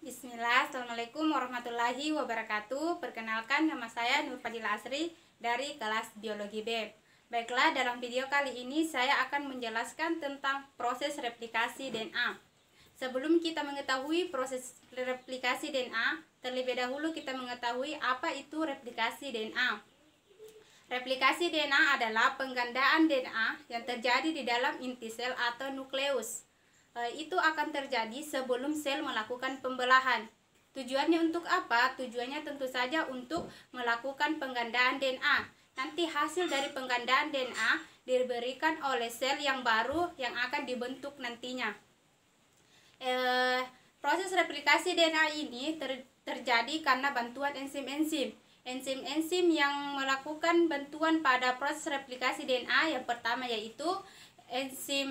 Bismillah, Assalamualaikum warahmatullahi wabarakatuh. Perkenalkan, nama saya Nur Fadila Asri dari kelas Biologi B. Baiklah, dalam video kali ini saya akan menjelaskan tentang proses replikasi DNA. Sebelum kita mengetahui proses replikasi DNA, terlebih dahulu kita mengetahui apa itu replikasi DNA. Replikasi DNA adalah penggandaan DNA yang terjadi di dalam inti sel atau nukleus. Itu akan terjadi sebelum sel melakukan pembelahan. Tujuannya untuk apa? Tujuannya tentu saja untuk melakukan penggandaan DNA. Nanti hasil dari penggandaan DNA diberikan oleh sel yang baru yang akan dibentuk nantinya. Proses replikasi DNA ini terjadi karena bantuan enzim-enzim. Enzim-enzim yang melakukan bantuan pada proses replikasi DNA yang pertama yaitu enzim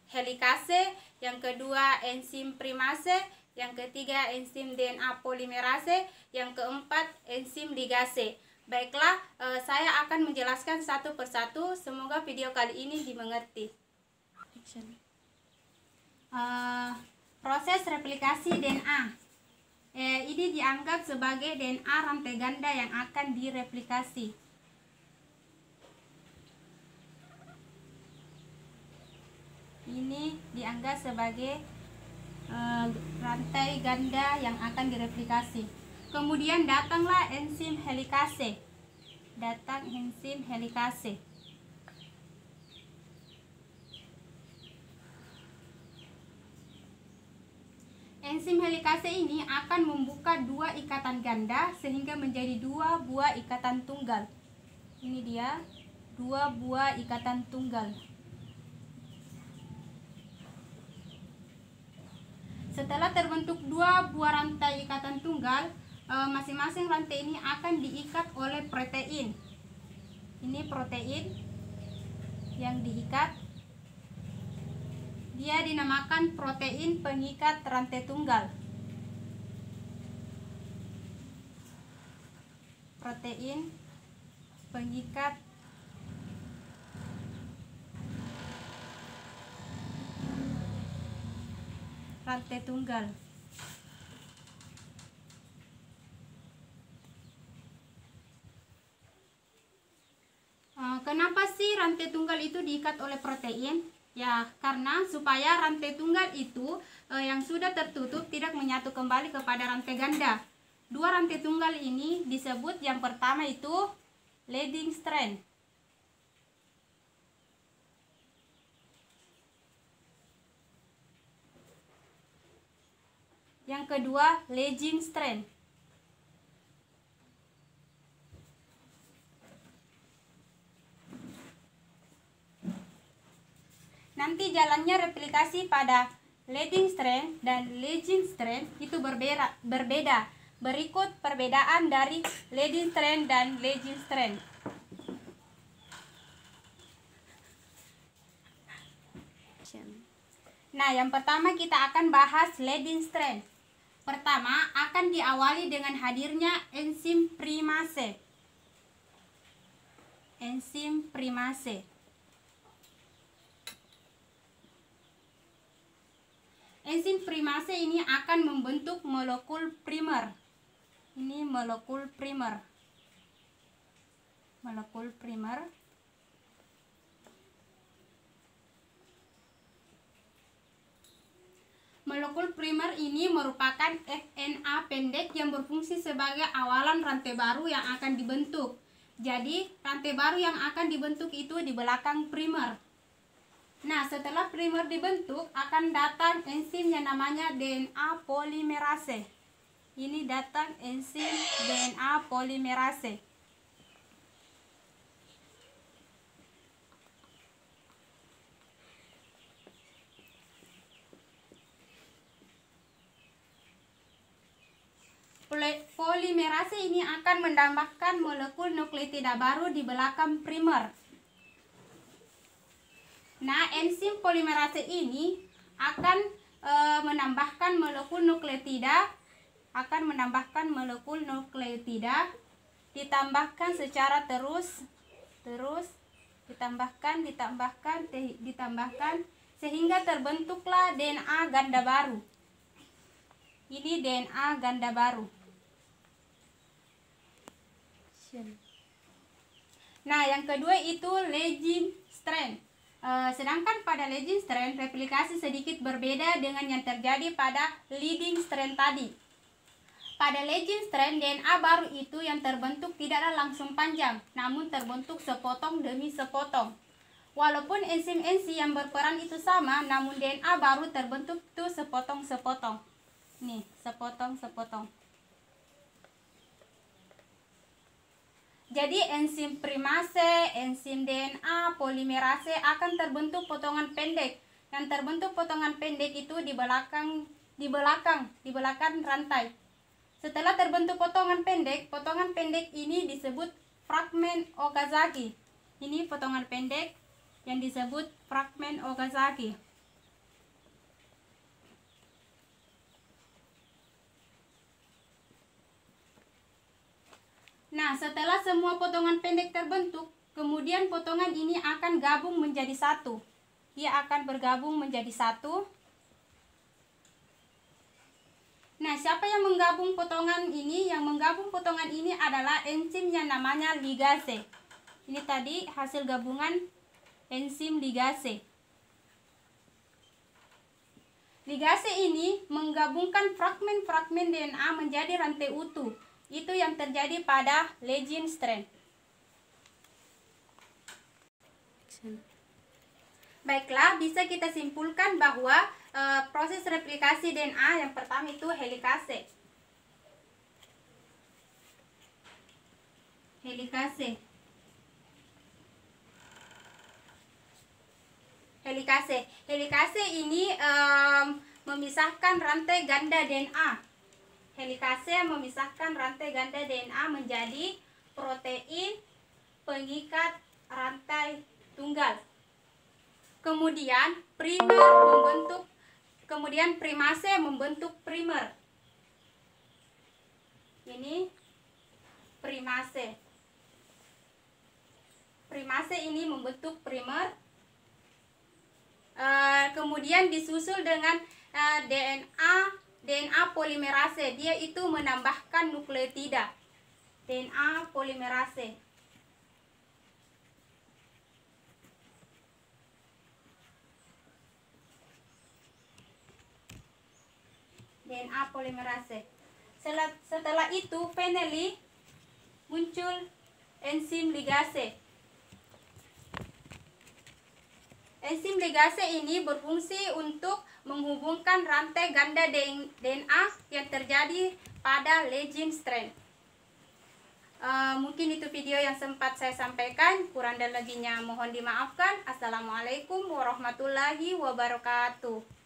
helikase, yang kedua enzim primase, yang ketiga enzim DNA polimerase, yang keempat enzim ligase. Baiklah, saya akan menjelaskan satu persatu. Semoga video kali ini dimengerti. Proses replikasi DNA ini dianggap sebagai DNA rantai ganda yang akan direplikasi. Ini dianggap sebagai rantai ganda yang akan direplikasi. Kemudian datanglah enzim helikase. Datang enzim helikase. Enzim helikase ini akan membuka dua ikatan ganda sehingga menjadi dua buah ikatan tunggal. Ini dia, dua buah ikatan tunggal. Setelah terbentuk dua buah rantai ikatan tunggal, masing-masing rantai ini akan diikat oleh protein. Ini protein yang diikat. Dia dinamakan protein pengikat rantai tunggal. Protein pengikat rantai tunggal. Kenapa sih rantai tunggal itu diikat oleh protein? Ya, karena supaya rantai tunggal itu yang sudah tertutup tidak menyatu kembali kepada rantai ganda. Dua rantai tunggal ini disebut yang pertama itu leading strand. Yang kedua lagging strand. Nanti jalannya replikasi pada leading strand dan lagging strand itu berbeda. Berikut perbedaan dari leading strand dan lagging strand. Nah, yang pertama kita akan bahas leading strand. Pertama akan diawali dengan hadirnya enzim primase. Enzim primase. Enzim primase ini akan membentuk molekul primer. Ini molekul primer. Molekul primer. Molekul primer ini merupakan RNA pendek yang berfungsi sebagai awalan rantai baru yang akan dibentuk. Jadi, rantai baru yang akan dibentuk itu di belakang primer. Nah, setelah primer dibentuk, akan datang enzim yang namanya DNA polimerase. Ini datang enzim DNA polimerase. Polimerase ini akan menambahkan molekul nukleotida baru di belakang primer. Nah, enzim polimerase ini akan menambahkan molekul nukleotida, ditambahkan secara terus, ditambahkan sehingga terbentuklah DNA ganda baru. Ini DNA ganda baru. Nah, yang kedua itu leading strand. Sedangkan pada leading strand replikasi sedikit berbeda dengan yang terjadi pada leading strand tadi. Pada leading strand DNA baru itu yang terbentuk tidaklah langsung panjang, namun terbentuk sepotong demi sepotong. Walaupun enzim-enzim yang berperan itu sama, namun DNA baru terbentuk tuh sepotong-sepotong. Nih, sepotong-sepotong. Jadi enzim primase, enzim DNA, polimerase akan terbentuk potongan pendek. Yang terbentuk potongan pendek itu di belakang rantai. Setelah terbentuk potongan pendek ini disebut fragmen Okazaki. Ini potongan pendek yang disebut fragmen Okazaki. Nah, setelah semua potongan pendek terbentuk, kemudian potongan ini akan gabung menjadi satu. Dia akan bergabung menjadi satu. Nah, siapa yang menggabung potongan ini? Yang menggabung potongan ini adalah enzim yang namanya ligase. Ini tadi hasil gabungan enzim ligase. Ligase ini menggabungkan fragmen-fragmen DNA menjadi rantai utuh. Itu yang terjadi pada leading strand. Baiklah, bisa kita simpulkan bahwa proses replikasi DNA yang pertama itu helikase. Helikase ini memisahkan rantai ganda DNA. Helikase memisahkan rantai ganda DNA menjadi protein pengikat rantai tunggal. Kemudian primase membentuk primer. Ini primase. Primase ini membentuk primer. Kemudian disusul dengan DNA polimerase. Dia itu menambahkan nukleotida. DNA polimerase. Setelah itu finally muncul enzim ligase. Enzim ligase ini berfungsi untuk menghubungkan rantai ganda DNA yang terjadi pada leading strand. Mungkin itu video yang sempat saya sampaikan. Kurang dan lebihnya mohon dimaafkan. Assalamualaikum warahmatullahi wabarakatuh.